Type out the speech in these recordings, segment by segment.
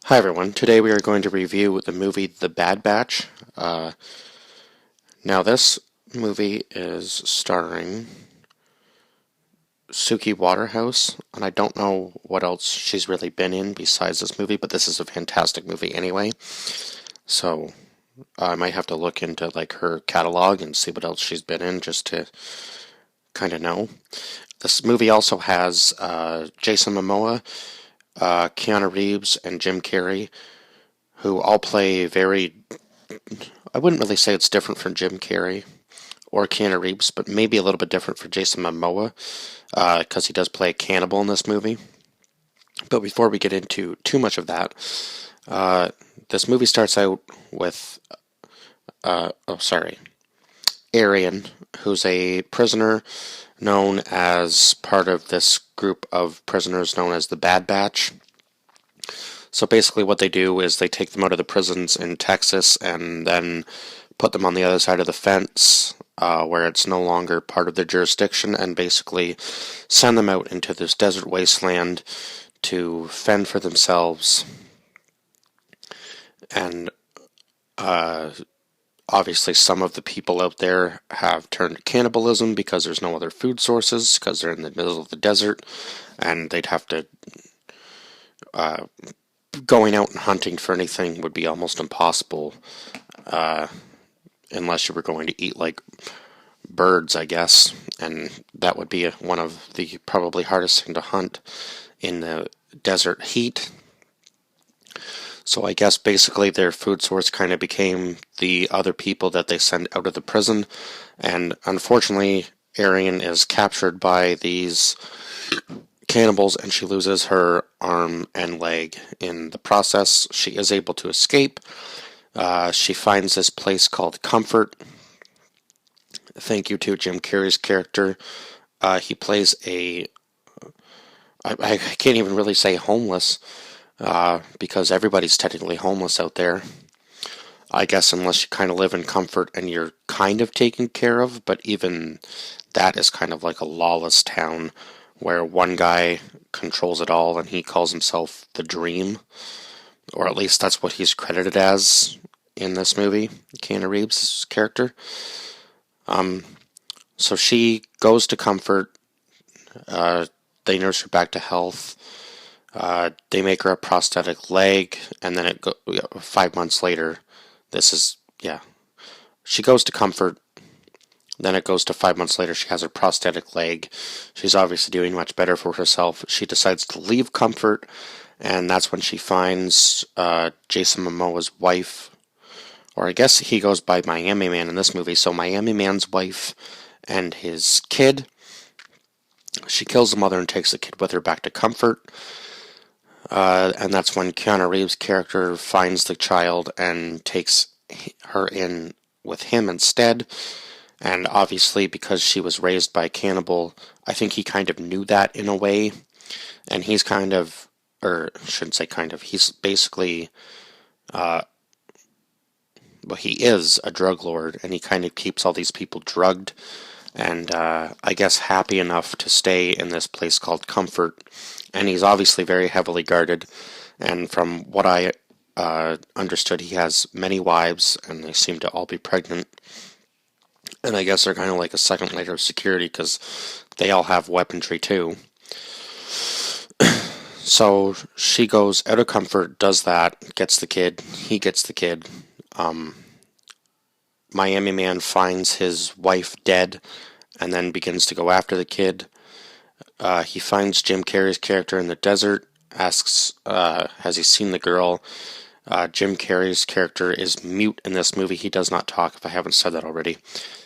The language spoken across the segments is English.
Hi everyone. Today we are going to review the movie The Bad Batch. Now this movie is starring Suki Waterhouse, and I don't know what else she's really been in besides this movie, but this is a fantastic movie anyway. So I might have to look into like her catalog and see what else she's been in just to kind of know. This movie also has Jason Momoa, Keanu Reeves, and Jim Carrey, who all play very. I wouldn't really say it's different from Jim Carrey or Keanu Reeves, but maybe a little bit different for Jason Momoa, because he does play a cannibal in this movie. But before we get into too much of that, this movie starts out with, Arian, who's a prisoner known as part of this group of prisoners known as the Bad Batch. So basically, what they do is they take them out of the prisons in Texas and then put them on the other side of the fence, where it's no longer part of their jurisdiction, and basically send them out into this desert wasteland to fend for themselves. And obviously, some of the people out there have turned to cannibalism because there's no other food sources, because they're in the middle of the desert, and they'd have to. Going out and hunting for anything would be almost impossible, unless you were going to eat like birds, I guess, and that would be one of the probably hardest thing to hunt in the desert heat. So I guess basically their food source kind of became the other people that they send out of the prison, and unfortunately, Arian is captured by these cannibals and she loses her arm and leg in the process. She is able to escape. She finds this place called Comfort. Thank you to Jim Carrey's character. He plays I can't even really say homeless, because everybody's technically homeless out there. I guess unless you kind of live in comfort and you're kind of taken care of, but even that is kind of like a lawless town where one guy controls it all and he calls himself the Dream, or at least that's what he's credited as in this movie, Keanu Reeves' character. So she goes to Comfort. They nurse her back to health. They make her a prosthetic leg, and then 5 months later, she goes to Comfort. Then it goes to 5 months later, she has her prosthetic leg. She's obviously doing much better for herself. She decides to leave Comfort, and that's when she finds Jason Momoa's wife, or I guess he goes by Miami Man in this movie, so Miami Man's wife and his kid. She kills the mother and takes the kid with her back to Comfort. And that's when Keanu Reeves' character finds the child and takes her in with him instead. And obviously, because she was raised by a cannibal, I think he kind of knew that in a way. And he's kind of, or I shouldn't say kind of, he's basically, he is a drug lord, and he kind of keeps all these people drugged and I guess happy enough to stay in this place called Comfort. And he's obviously very heavily guarded. And from what I understood, he has many wives, and they seem to all be pregnant. And I guess they're kind of like a second layer of security because they all have weaponry too. So she goes out of Comfort, does that, gets the kid. He gets the kid. Miami Man finds his wife dead and then begins to go after the kid. He finds Jim Carrey's character in the desert, asks, has he seen the girl? Jim Carrey's character is mute in this movie. He does not talk, if I haven't said that already.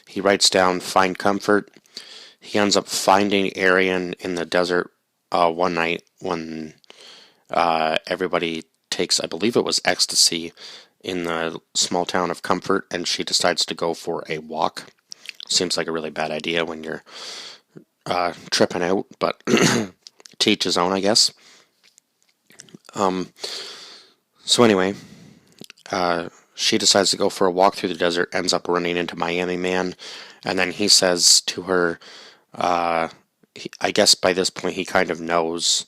He writes down, find Comfort. He ends up finding Arian in the desert one night when everybody takes, I believe it was ecstasy, in the small town of Comfort, and she decides to go for a walk. Seems like a really bad idea when you're tripping out, but to each his own, I guess. So anyway, she decides to go for a walk through the desert, ends up running into Miami Man, and then he says to her, I guess by this point he kind of knows,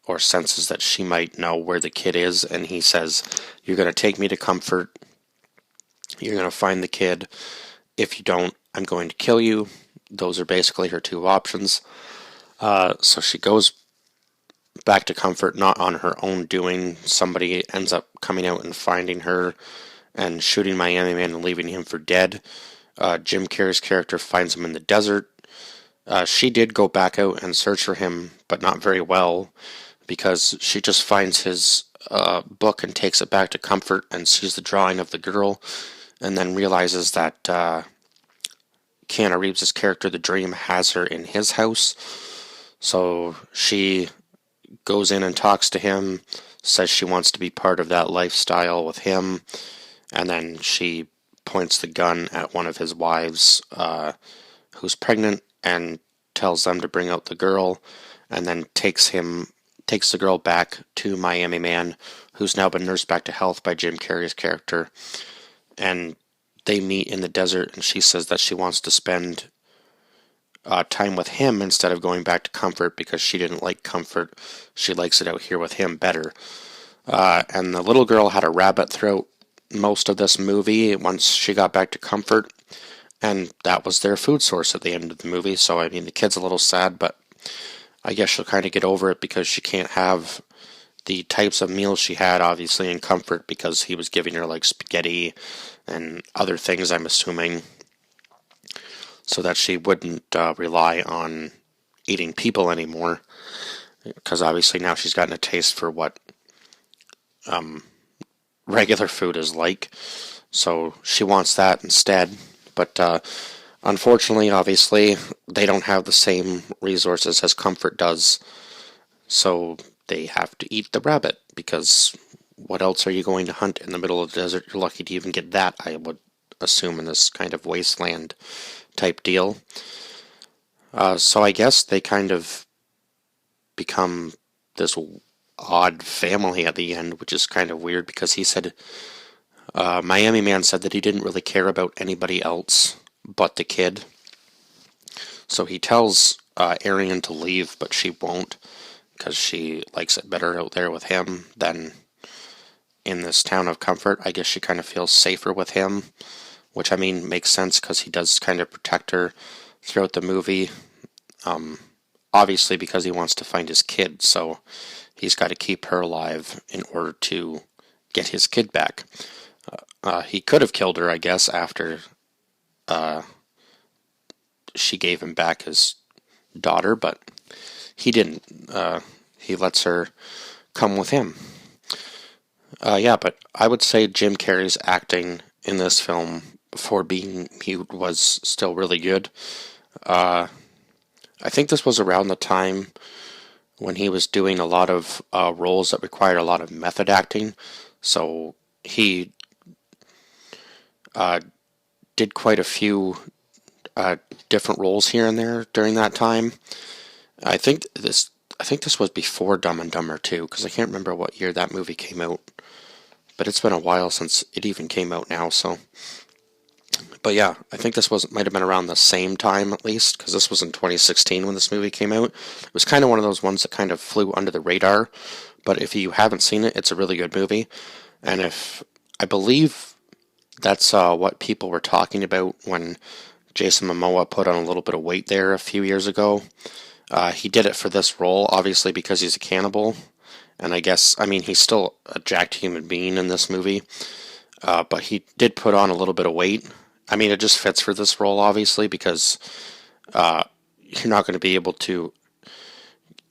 or senses that she might know where the kid is, and he says, "You're going to take me to Comfort. You're going to find the kid. If you don't, I'm going to kill you." Those are basically her two options. So she goes back to Comfort, not on her own doing. Somebody ends up coming out and finding her and shooting Miami Man and leaving him for dead. Jim Carrey's character finds him in the desert. She did go back out and search for him, but not very well, because she just finds his book and takes it back to Comfort and sees the drawing of the girl, and then realizes that Keanu Reeves' character, the Dream, has her in his house. So she goes in and talks to him, says she wants to be part of that lifestyle with him, and then she points the gun at one of his wives who's pregnant and tells them to bring out the girl, and then takes the girl back to Miami Man, who's now been nursed back to health by Jim Carrey's character. And they meet in the desert, and she says that she wants to spend time with him instead of going back to Comfort, because she didn't like Comfort. She likes it out here with him better. And the little girl had a rabbit throughout most of this movie once she got back to Comfort, and that was their food source at the end of the movie. So, I mean, the kid's a little sad, but I guess she'll kind of get over it, because she can't have the types of meals she had, obviously, in Comfort, because he was giving her, like, spaghetti and other things, I'm assuming, so that she wouldn't rely on eating people anymore, because obviously now she's gotten a taste for what regular food is like, so she wants that instead. But unfortunately, obviously, they don't have the same resources as Comfort does, so they have to eat the rabbit, because what else are you going to hunt in the middle of the desert? You're lucky to even get that, I would assume, in this kind of wasteland type deal. So I guess they kind of become this odd family at the end, which is kind of weird, because he said, Miami Man said that he didn't really care about anybody else but the kid. So he tells Arian to leave, but she won't, because she likes it better out there with him than in this town of Comfort. I guess she kind of feels safer with him, which, I mean, makes sense, because he does kind of protect her throughout the movie. Obviously, because he wants to find his kid, so he's got to keep her alive in order to get his kid back. He could have killed her, I guess, after she gave him back his daughter, but he didn't. He lets her come with him. Yeah, but I would say Jim Carrey's acting in this film, for being mute, was still really good. I think this was around the time when he was doing a lot of roles that required a lot of method acting, so he did quite a few different roles here and there during that time. I think this was before Dumb and Dumber 2, because I can't remember what year that movie came out, but it's been a while since it even came out now. So, but yeah, I think this might have been around the same time, at least, because this was in 2016 when this movie came out. It was kind of one of those ones that kind of flew under the radar, but if you haven't seen it, it's a really good movie. And I believe that's what people were talking about when Jason Momoa put on a little bit of weight there a few years ago. He did it for this role, obviously, because he's a cannibal. And I guess, I mean, he's still a jacked human being in this movie. But he did put on a little bit of weight. I mean, it just fits for this role, obviously, because you're not going to be able to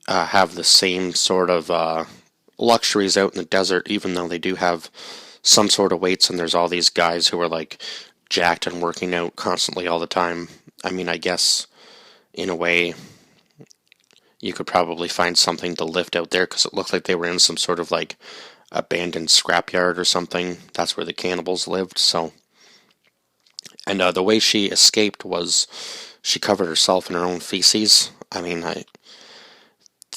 have the same sort of luxuries out in the desert, even though they do have some sort of weights, and there's all these guys who are like jacked and working out constantly all the time. I mean, I guess in a way you could probably find something to lift out there, because it looked like they were in some sort of like abandoned scrapyard or something. That's where the cannibals lived. So, and the way she escaped was she covered herself in her own feces. I mean,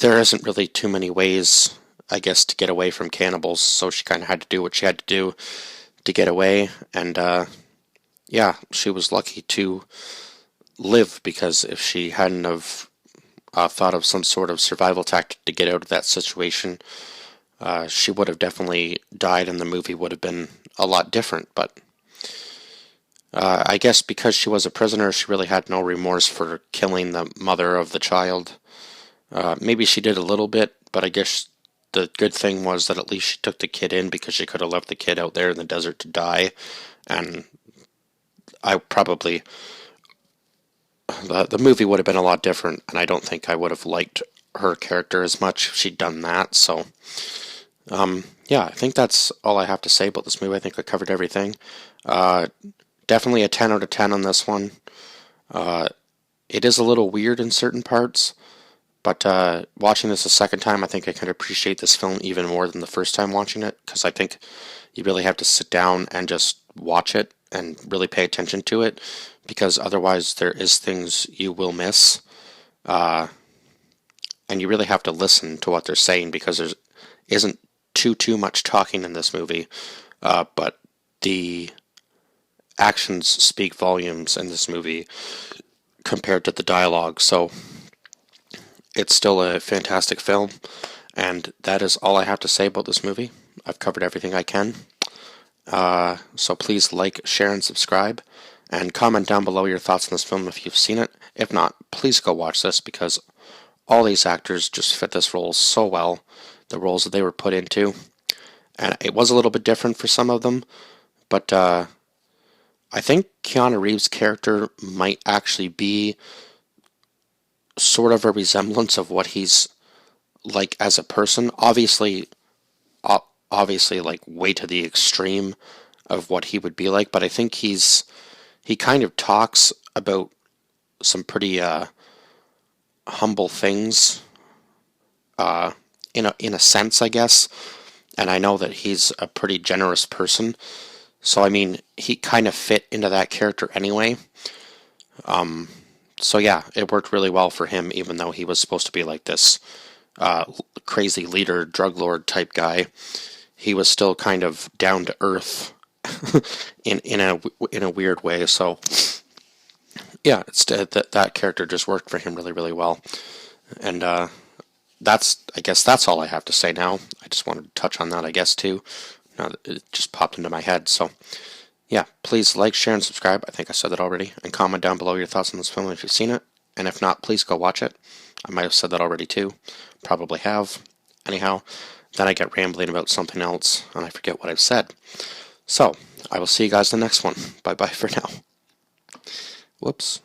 there isn't really too many ways, I guess, to get away from cannibals, so she kind of had to do what she had to do to get away. And yeah, she was lucky to live, because if she hadn't have thought of some sort of survival tactic to get out of that situation, she would have definitely died and the movie would have been a lot different. But I guess because she was a prisoner, she really had no remorse for killing the mother of the child. Maybe she did a little bit, but I guess the good thing was that at least she took the kid in, because she could have left the kid out there in the desert to die. And I probably, the movie would have been a lot different, and I don't think I would have liked her character as much if she'd done that. So, yeah, I think that's all I have to say about this movie. I think I covered everything. Definitely a 10 out of 10 on this one. It is a little weird in certain parts, but watching this a second time, I think I can appreciate this film even more than the first time watching it, because I think you really have to sit down and just watch it and really pay attention to it, because otherwise there is things you will miss. And you really have to listen to what they're saying, because there isn't too much talking in this movie, but the actions speak volumes in this movie compared to the dialogue. So it's still a fantastic film, and that is all I have to say about this movie. I've covered everything I can. So please like, share, and subscribe, and comment down below your thoughts on this film if you've seen it. If not, please go watch this, because all these actors just fit this role so well, the roles that they were put into. And it was a little bit different for some of them, but I think Keanu Reeves' character might actually be sort of a resemblance of what he's like as a person. Obviously, like way to the extreme of what he would be like, but I think he kind of talks about some pretty humble things, in a sense, I guess. And I know that he's a pretty generous person, so I mean, he kind of fit into that character anyway. So yeah, it worked really well for him, even though he was supposed to be like this crazy leader, drug lord type guy. He was still kind of down to earth in a weird way. So yeah, that character just worked for him really well. And I guess that's all I have to say now. I just wanted to touch on that, I guess, too. Now that it just popped into my head. So yeah, please like, share, and subscribe. I think I said that already. And comment down below your thoughts on this film if you've seen it. And if not, please go watch it. I might have said that already too. Probably have. Anyhow, then I get rambling about something else, and I forget what I've said. So, I will see you guys in the next one. Bye-bye for now. Whoops.